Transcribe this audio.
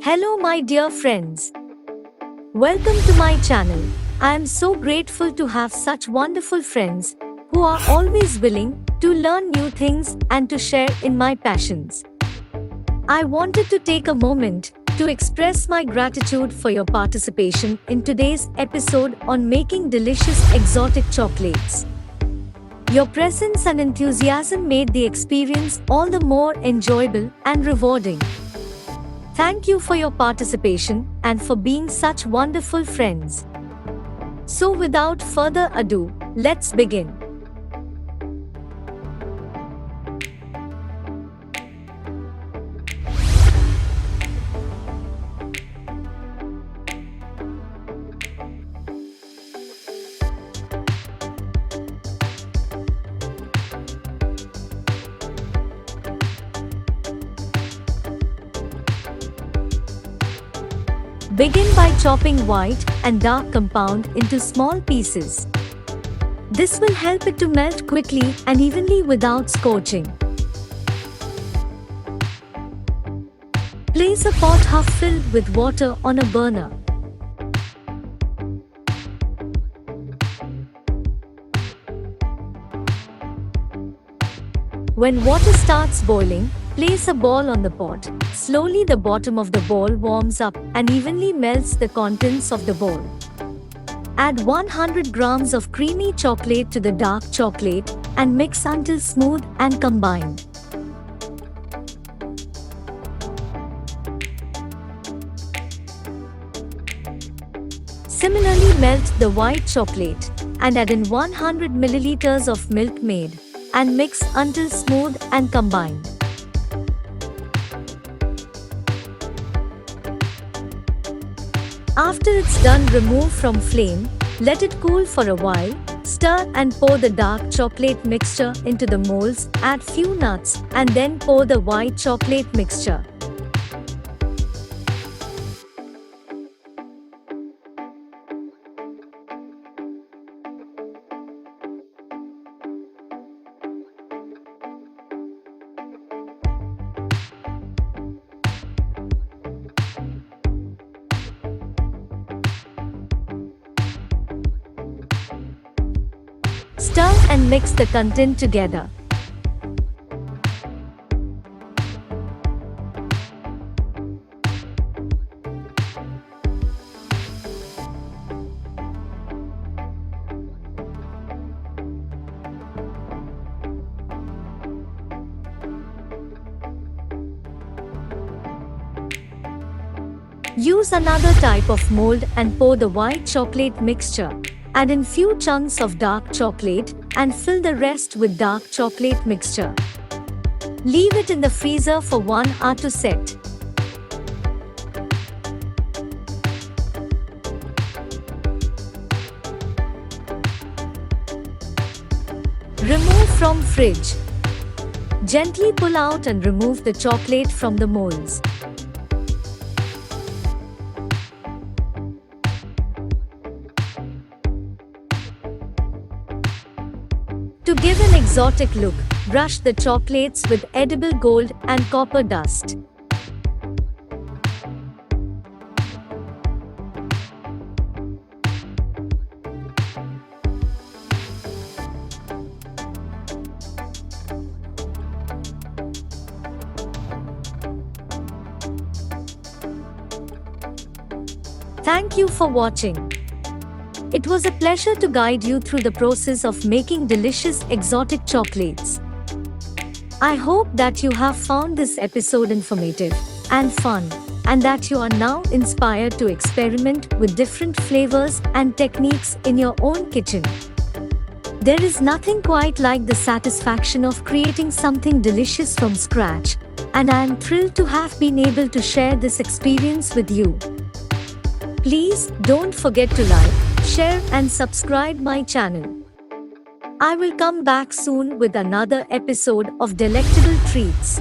Hello my dear friends. Welcome to my channel. I am so grateful to have such wonderful friends who are always willing to learn new things and to share in my passions. I wanted to take a moment to express my gratitude for your participation in today's episode on making delicious exotic chocolates. Your presence and enthusiasm made the experience all the more enjoyable and rewarding. Thank you for your participation and for being such wonderful friends. So without further ado, let's begin. Begin by chopping white and dark compound into small pieces. This will help it to melt quickly and evenly without scorching. Place a pot half filled with water on a burner. When water starts boiling, place a ball on the pot. Slowly the bottom of the bowl warms up and evenly melts the contents of the bowl. Add 100 grams of creamy chocolate to the dark chocolate and mix until smooth and combined. Similarly melt the white chocolate and add in 100 milliliters of milk maid and mix until smooth and combined. After it's done, remove from flame, let it cool for a while, stir and pour the dark chocolate mixture into the molds, add few nuts and then pour the white chocolate mixture. Stir and mix the content together. Use another type of mold and pour the white chocolate mixture. Add in few chunks of dark chocolate and fill the rest with dark chocolate mixture. Leave it in the freezer for 1 hour to set. Remove from fridge. Gently pull out and remove the chocolate from the molds. To give an exotic look, brush the chocolates with edible gold and copper dust. Thank you for watching. It was a pleasure to guide you through the process of making delicious exotic chocolates. I hope that you have found this episode informative and fun, and that you are now inspired to experiment with different flavors and techniques in your own kitchen. There is nothing quite like the satisfaction of creating something delicious from scratch, and I am thrilled to have been able to share this experience with you. Please don't forget to like, share and subscribe my channel. I will come back soon with another episode of delectable treats.